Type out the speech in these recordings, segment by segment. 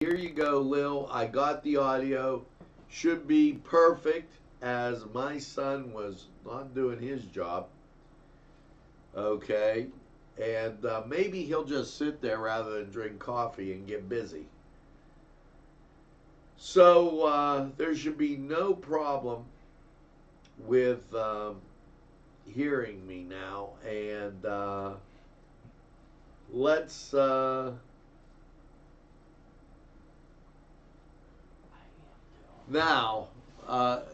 here you go, Lil. I got the audio. Should be perfect, as my son was not doing his job. Okay. And maybe he'll just sit there rather than drink coffee and get busy. So there should be no problem with hearing me now. And let's. Now,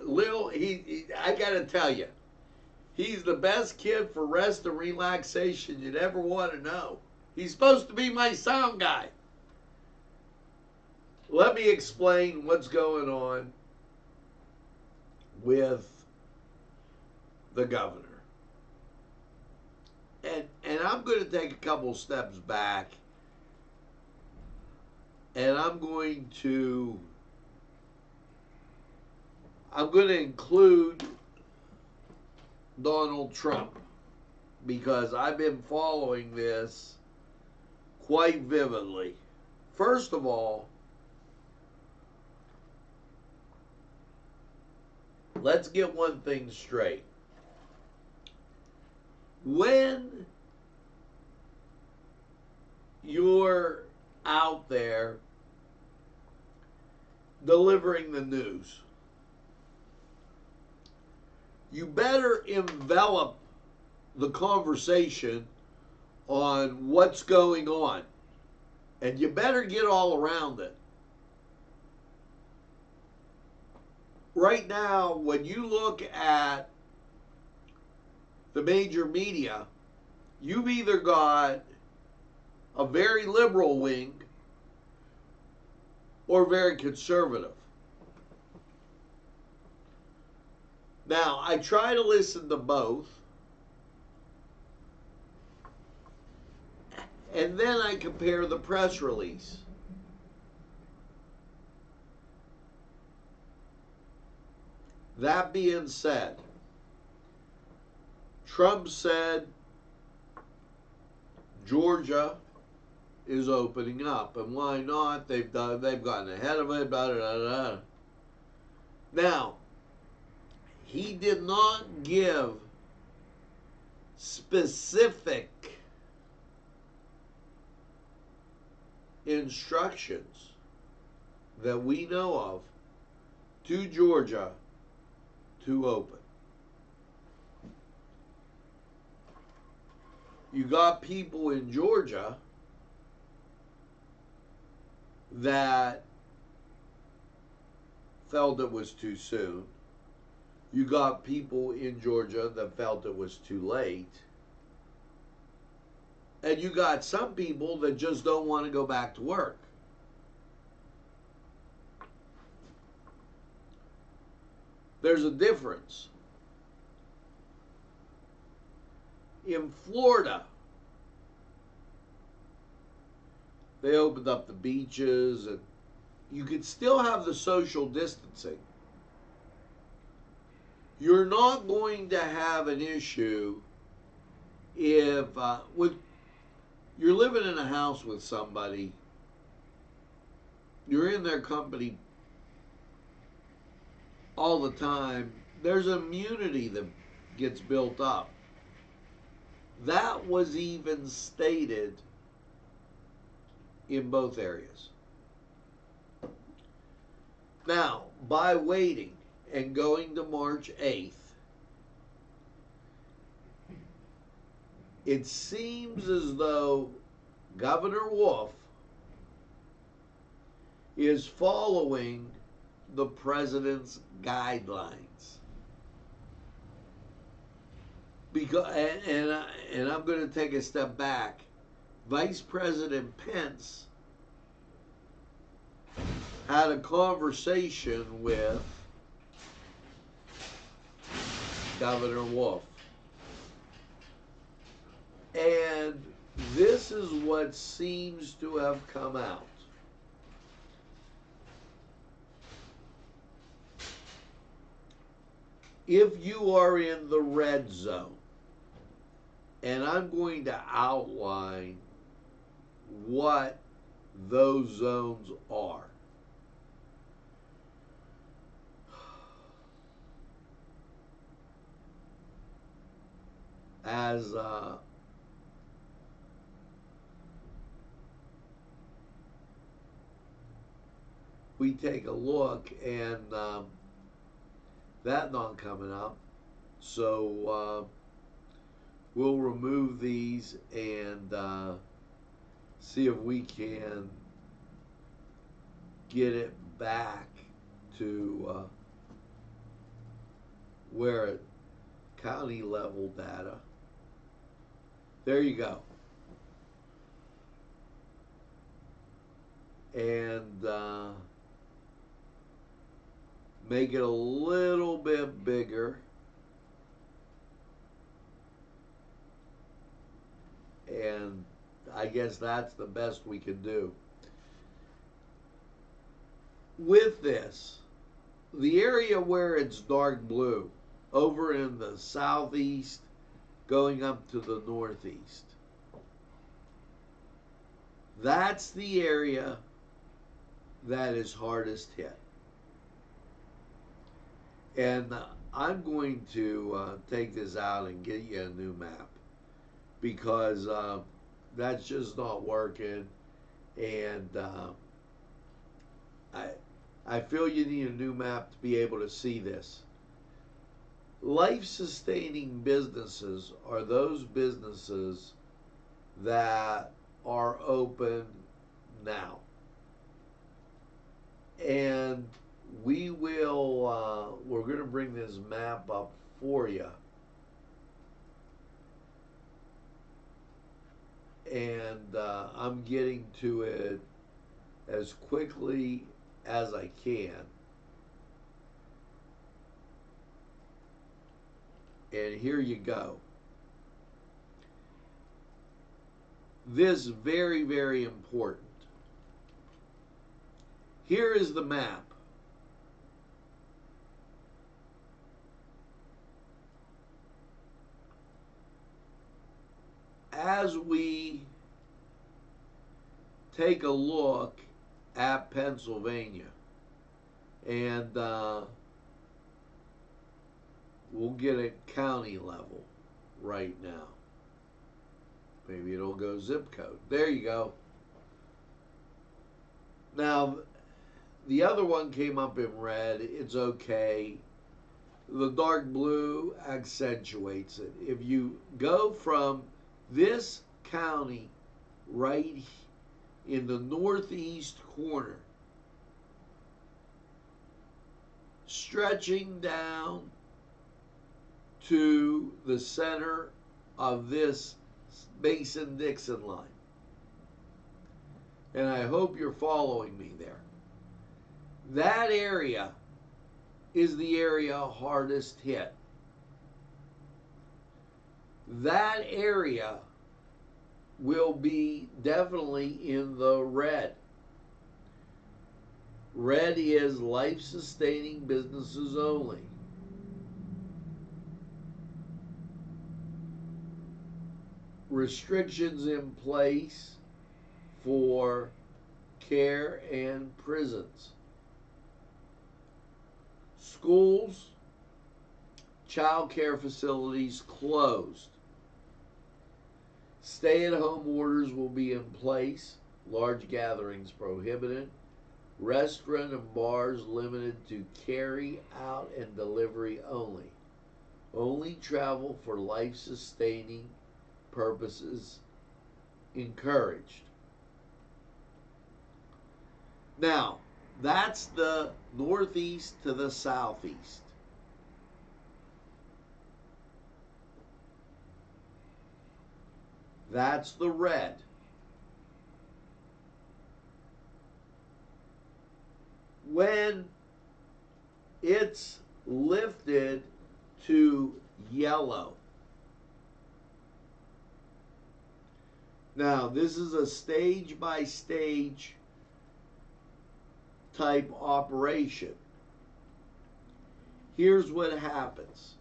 Lil, I got to tell you, he's the best kid for rest and relaxation you'd ever want to know. He's supposed to be my sound guy. Let me explain what's going on with the governor. And I'm going to take a couple steps back, and I'm going to include Donald Trump, because I've been following this quite vividly. First of all, let's get one thing straight. When you're out there delivering the news, you better envelop the conversation on what's going on. And you better get all around it. Right now, when you look at the major media, you've either got a very liberal wing or very conservative. Now, I try to listen to both, and then I compare the press release. That being said, Trump said Georgia is opening up, and why not? They've gotten ahead of it. Blah, blah, blah, blah. Now, he did not give specific instructions that we know of to Georgia to open. You got people in Georgia that felt it was too soon. You got people in Georgia that felt it was too late. And you got some people that just don't want to go back to work. There's a difference. In Florida, they opened up the beaches, and you could still have the social distancing. You're not going to have an issue if you're living in a house with somebody, you're in their company all the time, there's immunity that gets built up. That was even stated in both areas. Now, by waiting and going to March 8th, it seems as though Governor Wolf is following the president's guidelines. Because, and I'm going to take a step back. Vice President Pence had a conversation with Governor Wolf. And this is what seems to have come out. If you are in the red zone, and I'm going to outline what those zones are. As we take a look, and that not coming up, so we'll remove these and see if we can get it back to where it county level data. There you go. And make it a little bit bigger. And I guess that's the best we can do. With this, the area where it's dark blue, over in the southeast, going up to the northeast, that's the area that is hardest hit. And I'm going to take this out and get you a new map, because that's just not working, and I feel you need a new map to be able to see this. Life-sustaining businesses are those businesses that are open now. And we will, we're going to bring this map up for you. And I'm getting to it as quickly as I can. And here you go. This very, very important. Here is the map. As we take a look at Pennsylvania, and we'll get it county level right now. Maybe it'll go zip code. There you go. Now, the other one came up in red. It's okay. The dark blue accentuates it. If you go from this county right in the northeast corner, stretching down to the center of this Mason-Dixon line, and I hope you're following me there, that area is the area hardest hit. That area will be definitely in the red. Red is life-sustaining businesses only. Restrictions in place for care and prisons. Schools, child care facilities closed. Stay-at-home orders will be in place. Large gatherings prohibited. Restaurant and bars limited to carry out and delivery only. Only travel for life-sustaining purposes encouraged. Now, that's the northeast to the southeast. That's the red. When it's lifted to yellow. Now, this is a stage by stage type operation. Here's what happens.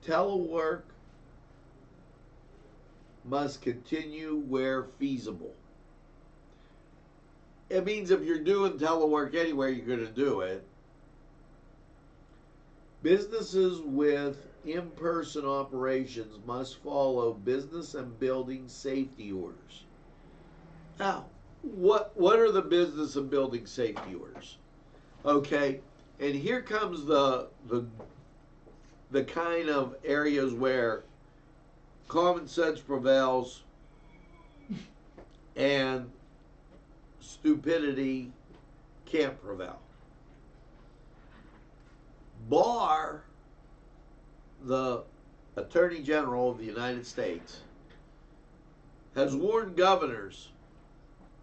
Telework must continue where feasible. it means if you're doing telework anywhere, you're going to do it. Businesses with in-person operations must follow business and building safety orders. Now, what are the business and building safety orders? Okay, and here comes the kind of areas where common sense prevails and stupidity can't prevail. Barr, the Attorney General of the United States, has warned governors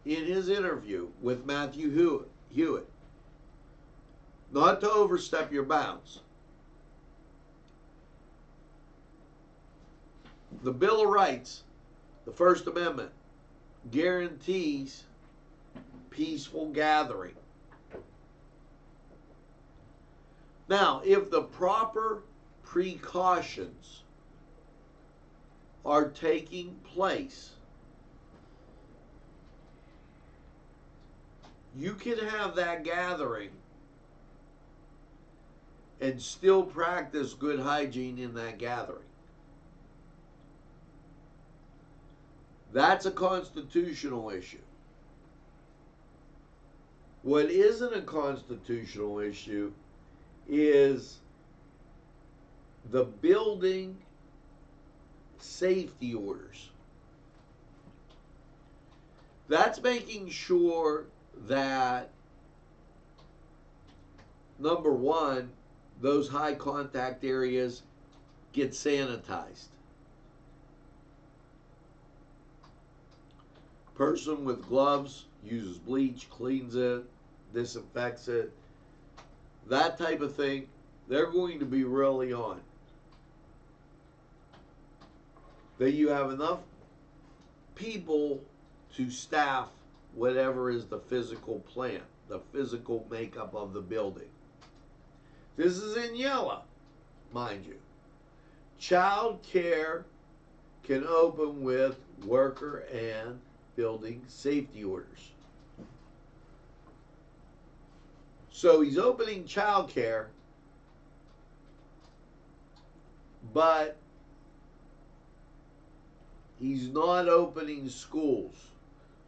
in his interview with Matthew Hewitt not to overstep your bounds. The Bill of Rights, the First Amendment, guarantees peaceful gathering. Now, if the proper precautions are taking place, you can have that gathering and still practice good hygiene in that gathering. That's a constitutional issue. What isn't a constitutional issue is the building safety orders. That's making sure that, number one, those high contact areas get sanitized. Person with gloves uses bleach, cleans it, disinfects it, that type of thing. They're going to be really on. That you have enough people to staff whatever is the physical plant, the physical makeup of the building. This is in yellow, mind you. Child care can open with worker and building safety orders. So he's opening child care, but he's not opening schools.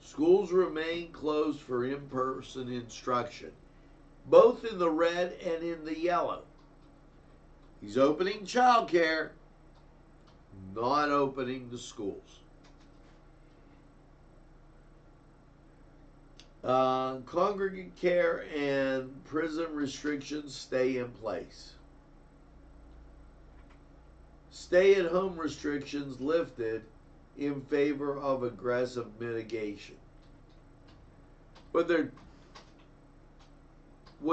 Schools remain closed for in-person instruction, both in the red and in the yellow. He's opening child care, not opening the schools. Congregate care and prison restrictions stay in place. Stay-at-home restrictions lifted in favor of aggressive mitigation. What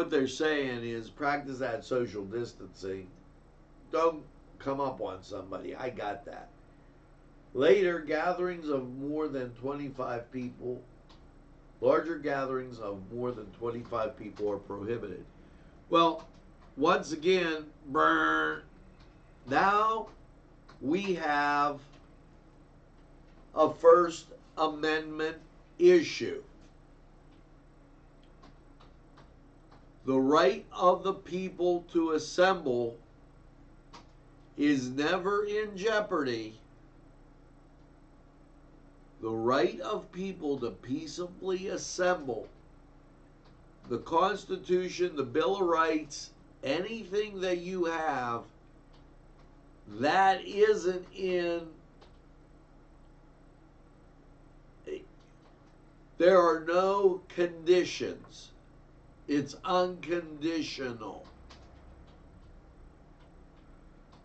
they're saying is practice that social distancing. Don't come up on somebody. I got that. Later, gatherings of more than 25 people, larger gatherings of more than 25 people are prohibited. Well, once again, now we have a First Amendment issue. The right of the people to assemble is never in jeopardy. The right of people to peaceably assemble. The Constitution, the Bill of Rights, anything that you have that isn't in, there are no conditions. It's unconditional.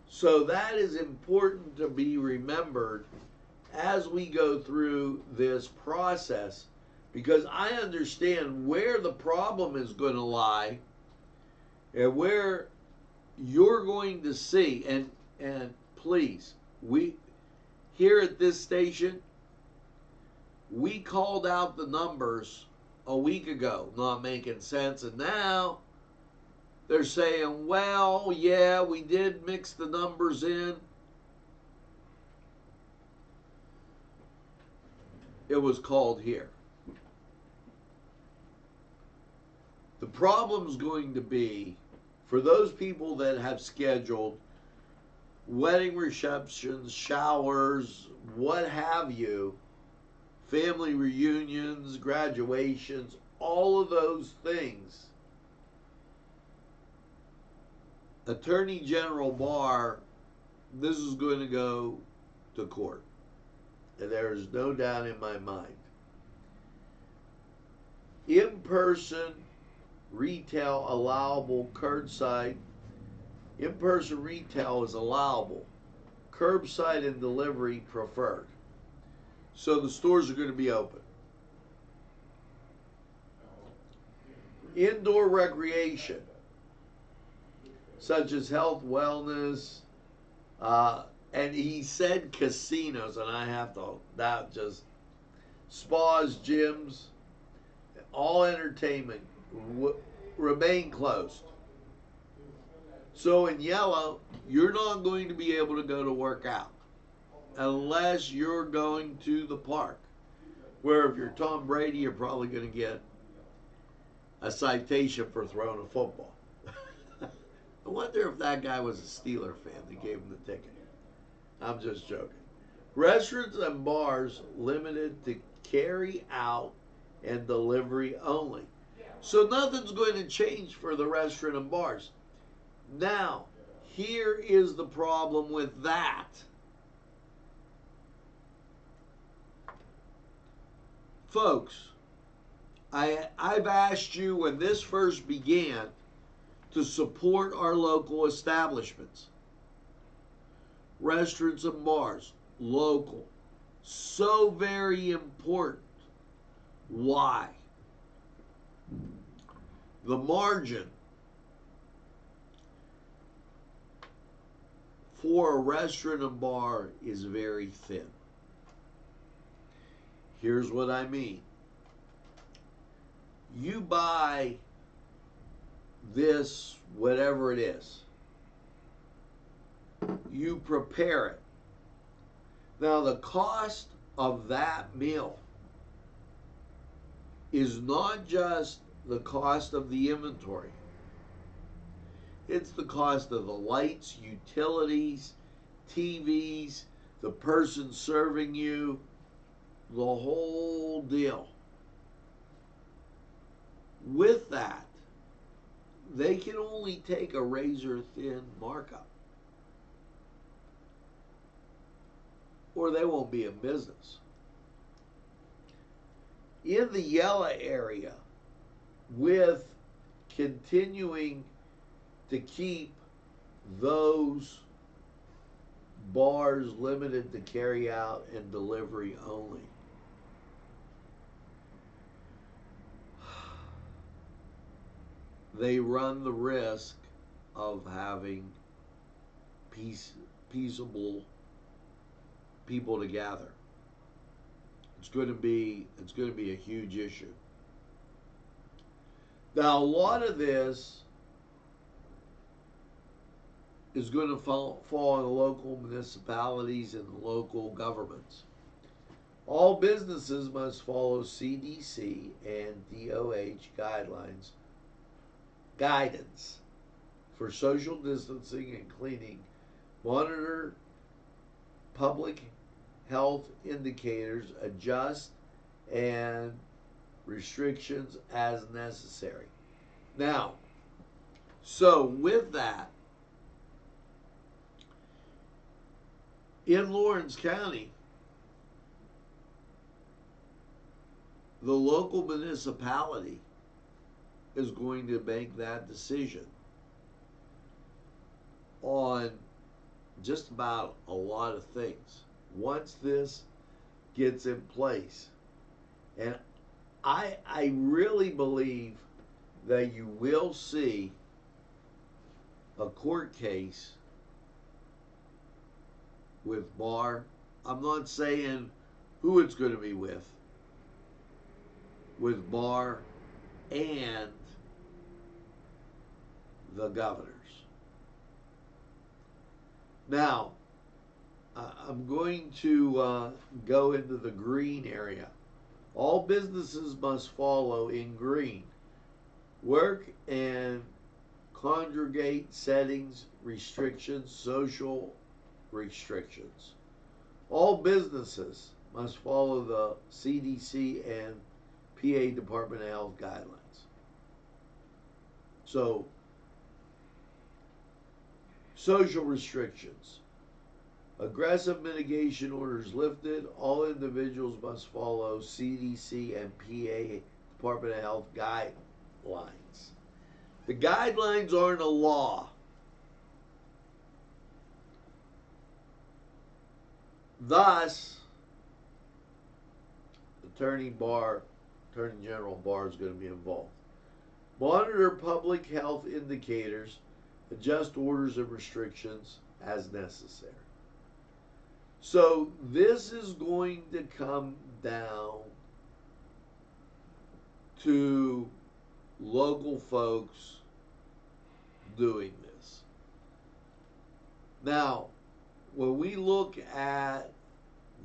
So that is important to be remembered as we go through this process, because I understand where the problem is going to lie and where you're going to see, and please, we here at this station, we called out the numbers a week ago, not making sense, and now they're saying, well, yeah, we did mix the numbers in. It was called here. problem's going to be for those people that have scheduled wedding receptions, showers, what have you, family reunions, graduations, all of those things. Attorney General Barr, this is going to go to court. And there is no doubt in my mind. In-person retail allowable, curbside. In-person retail is allowable. Curbside and delivery preferred. So the stores are going to be open. Indoor recreation, such as health, wellness, and he said casinos, and I have to, that just, spas, gyms, all entertainment remain closed. So in yellow, you're not going to be able to go to work out unless you're going to the park, where if you're Tom Brady, you're probably going to get a citation for throwing a football. I wonder if that guy was a Steeler fan that gave him the ticket. I'm just joking. Restaurants and bars limited to carry out and delivery only. So nothing's going to change for the restaurant and bars. Now, here is the problem with that. Folks, I've asked you when this first began to support our local establishments. Restaurants and bars, local. So very important. Why? The margin for a restaurant and bar is very thin. Here's what I mean. You buy this, whatever it is. You prepare it. Now the cost of that meal is not just the cost of the inventory. It's the cost of the lights, utilities, TVs, the person serving you, the whole deal. With that, they can only take a razor-thin markup, or they won't be in business. In the yellow area, with continuing to keep those bars limited to carry out and delivery only, they run the risk of having peaceable people to gather. It's going to be a huge issue. Now, a lot of this is going to fall on the local municipalities and the local governments. All businesses must follow CDC and DOH guidance for social distancing and cleaning, monitor public health indicators, adjust and restrictions as necessary. Now, so with that, in Lawrence County, the local municipality is going to make that decision on just about a lot of things once this gets in place. And I really believe that you will see a court case with Barr. I'm not saying who it's going to be with Barr and the governors. Now, I'm going to go into the green area. All businesses must follow in green Work and congregate settings, restrictions, social restrictions. All businesses must follow the CDC and PA Department of Health guidelines. So, social restrictions. Aggressive mitigation orders lifted. All individuals must follow CDC and PA Department of Health guidelines. The guidelines aren't a law. Thus, Attorney General Barr is going to be involved. Monitor public health indicators, adjust orders and restrictions as necessary. So this is going to come down to local folks doing this. Now, when we look at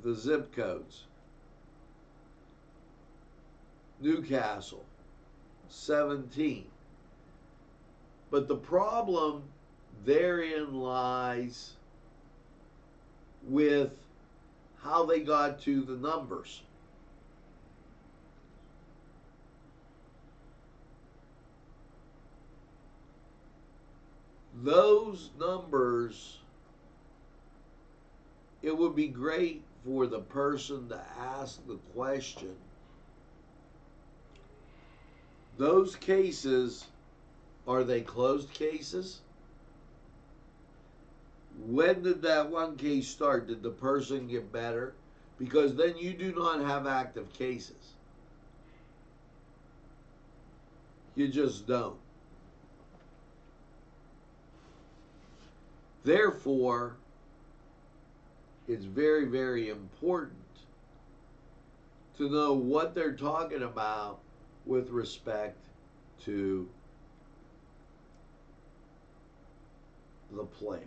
the zip codes, Newcastle, 17. But the problem therein lies with how they got to the numbers. Those numbers, it would be great for the person to ask the question. Those cases, are they closed cases? When did that one case start? Did the person get better? Because then you do not have active cases. You just don't. Therefore, it's very, very important to know what they're talking about with respect to the plan.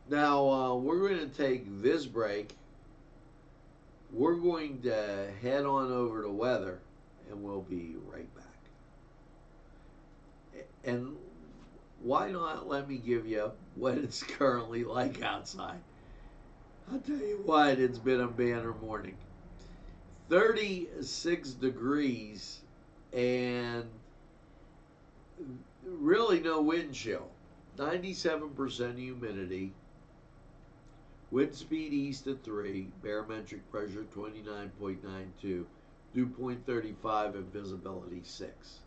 Now, we're going to take this break. We're going to head on over to weather, and we'll be right back. And why not let me give you what it's currently like outside? I'll tell you what, it's been a banner morning. 36 degrees and really no wind chill. 97% humidity. Wind speed east at 3. Barometric pressure 29.92. Dew point 35 and visibility 6.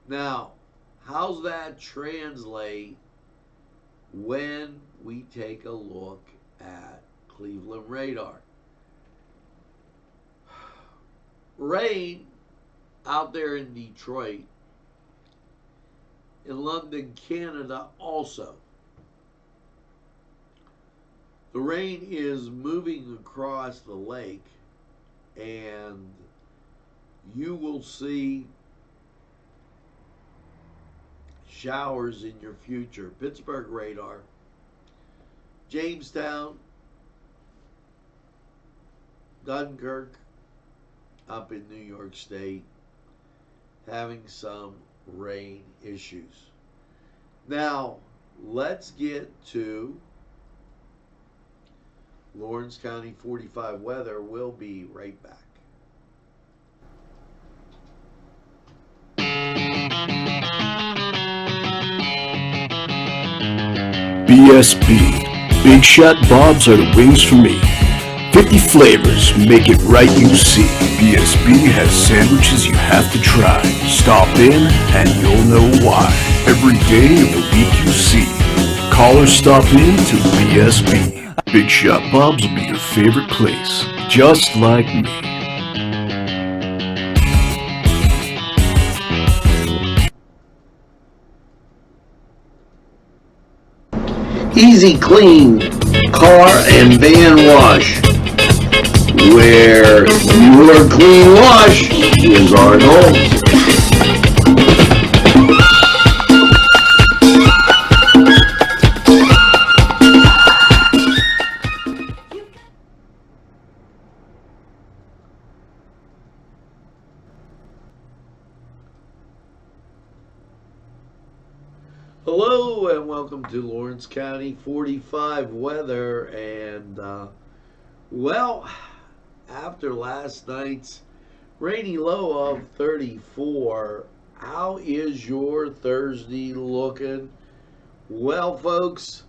Now, how's that translate when we take a look at Cleveland radar? Rain out there in Detroit, in London, Canada also. The rain is moving across the lake, and you will see showers in your future. Pittsburgh radar, Jamestown, Dunkirk, up in New York State, having some rain issues. Now, let's get to Lawrence County 45 weather. We'll be right back. BSB. Big Shot Bobs are the wings for me. 50 flavors, make it right, you see. BSB has sandwiches you have to try. Stop in and you'll know why. Every day of the week you see. Call or stop in to BSB. Big Shot Bobs will be your favorite place, just like me. Easy Clean Car and Van Wash, where your clean wash is our goal. Hello and welcome to Lawrence County 45 weather. And well, after last night's rainy low of 34, how is your Thursday looking? Well, folks,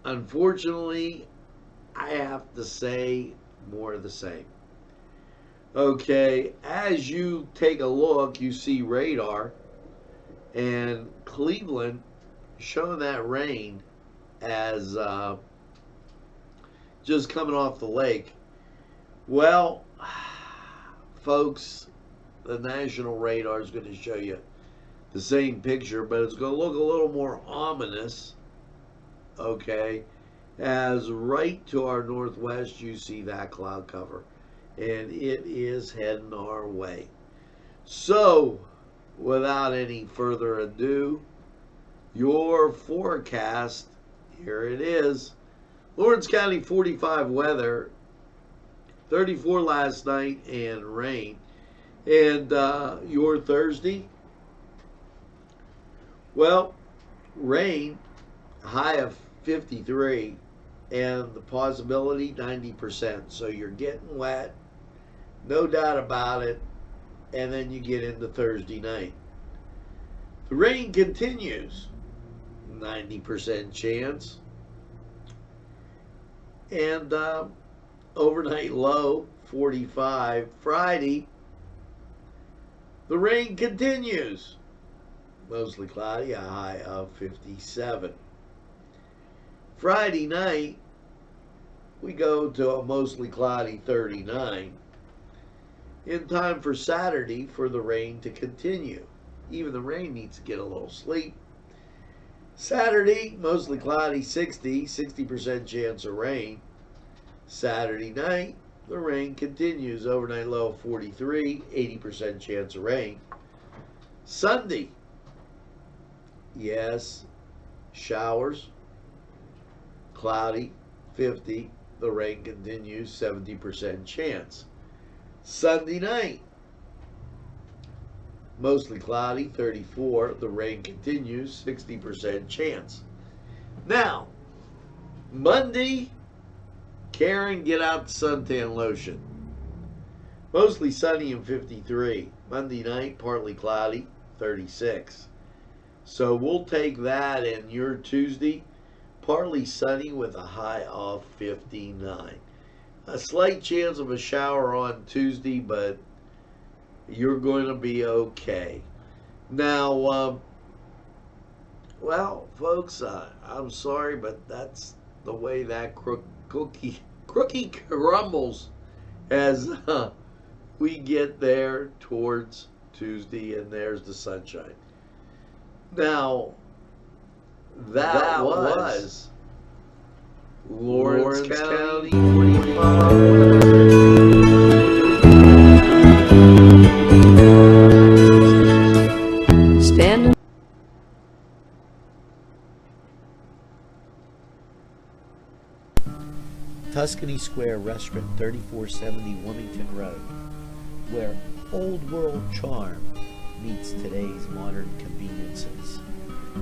unfortunately, I have to say more of the same. Okay, as you take a look, you see radar and Cleveland showing that rain as just coming off the lake. Well, folks, the national radar is going to show you the same picture, but it's going to look a little more ominous. Okay, as right to our northwest you see that cloud cover, and it is heading our way. So, without any further ado, your forecast, here it is. Lawrence County 45 weather, 34 last night and rain. And your Thursday, well, rain, high of 53, and the possibility 90%. So you're getting wet, no doubt about it. And then you get into Thursday night. The rain continues, 90% chance. And overnight low, 45. Friday, the rain continues. Mostly cloudy, a high of 57. Friday night, we go to a mostly cloudy 39. In time for Saturday for the rain to continue. Even the rain needs to get a little sleep. Saturday, mostly cloudy, 60% chance of rain. Saturday night, the rain continues. Overnight low 43, 80% chance of rain. Sunday, yes, showers, cloudy, 50, the rain continues, 70% chance. Sunday night, mostly cloudy, 34. The rain continues, 60% chance. Now, Monday, Karen, get out the suntan lotion. Mostly sunny and 53. Monday night, partly cloudy, 36. So we'll take that, and your Tuesday, partly sunny with a high of 59. A slight chance of a shower on Tuesday, but you're going to be okay. Now, well, folks, I'm sorry, but that's the way that cookie crumbles as we get there towards Tuesday, and there's the sunshine. Now, that was Lawrence County 45. Standing. Tuscany Square Restaurant, 3470 Wilmington Road, where old world charm meets today's modern conveniences.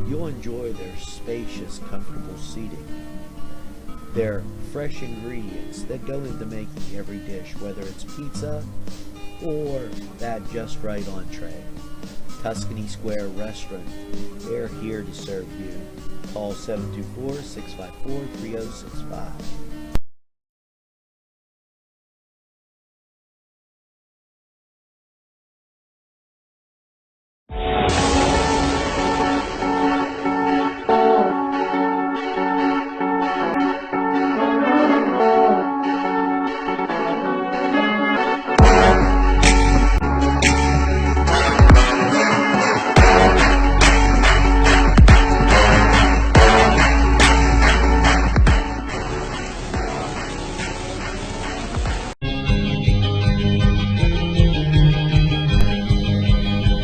You'll enjoy their spacious, comfortable seating, their fresh ingredients that go into making every dish, whether it's pizza or that just right entree. Tuscany Square Restaurant, they're here to serve you. Call 724-654-3065.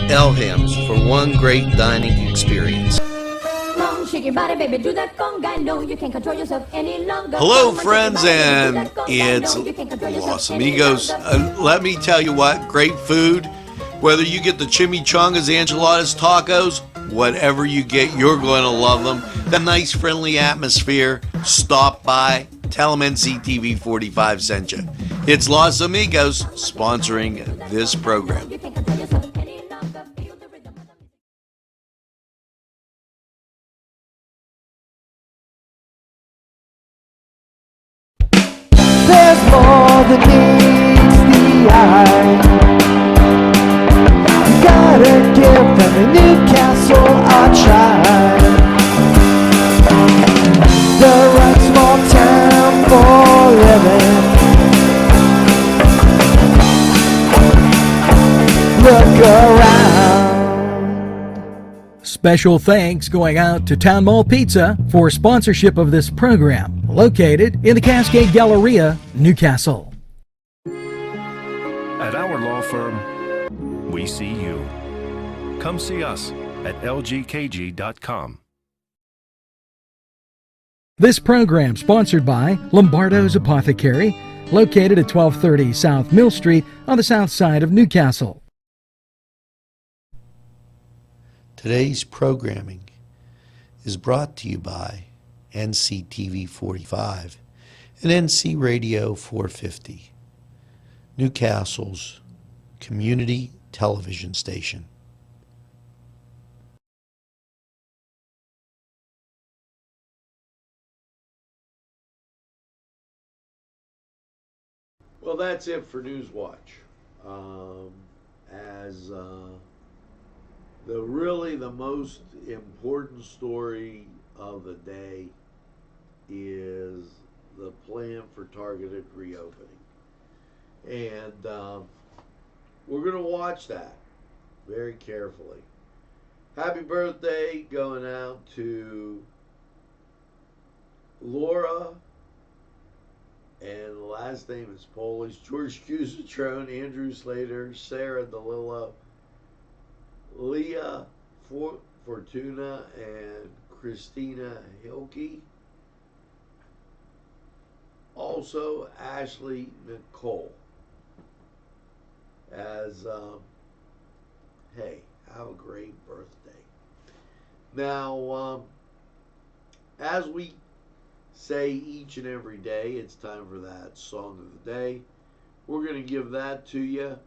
Elham's for one great dining experience. Shake your body, baby, do that conga. No, you can't control yourself any longer. Hello, friends, and it's Los Amigos. Let me tell you what, great food. Whether you get the chimichangas, enchiladas, tacos, Whatever you get, you're going to love them. The nice, friendly atmosphere. Stop by. Tell them NCTV45 sent you. It's Los Amigos sponsoring this program. You can't control yourself any longer. Feel the rhythm of the music. There's more than meets the eye. You gotta give them a Newcastle a try. The right small town for living. Look around. Special thanks going out to Town Mall Pizza for sponsorship of this program, located in the Cascade Galleria, Newcastle. At our law firm, we see you. Come see us at lgkg.com. This program sponsored by Lombardo's Apothecary, located at 1230 South Mill Street on the south side of Newcastle. Today's programming is brought to you by NCTV45 and NC Radio 450, Newcastle's community television station. Well, that's it for Newswatch. The most important story of the day is the plan for targeted reopening. And we're going to watch that very carefully. Happy birthday going out to Laura, and the last name is Polish, George Cusatrone, Andrew Slater, Sarah DeLillo, Leah Fortuna, and Christina Hilke. Also, Ashley Nicole. Hey, have a great birthday. Now, as we say each and every day, it's time for that song of the day. We're going to give that to you,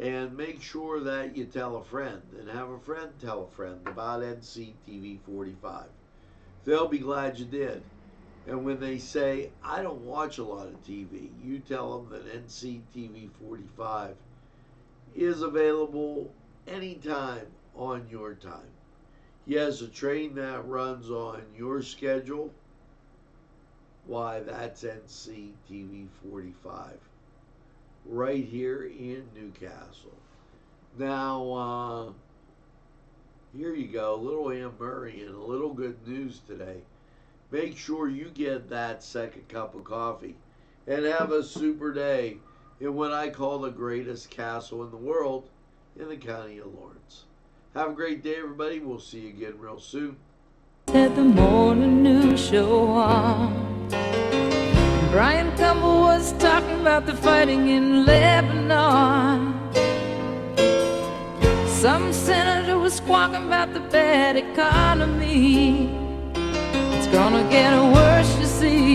and make sure that you tell a friend, and have a friend tell a friend about NCTV45. They'll be glad you did. And when they say, I don't watch a lot of TV, you tell them that NCTV45 is available anytime on your time. Yes, a train that runs on your schedule, why, that's NCTV45 right here in Newcastle. Now, here you go, little Ann Murray and a little good news today. Make sure you get that second cup of coffee and have a super day in what I call the greatest castle in the world in the county of Lawrence. Have a great day, everybody. We'll see you again real soon. At the morning news show on. Brian Campbell was talking about the fighting in Lebanon. Some senator was squawking about the bad economy. It's gonna get worse, you see.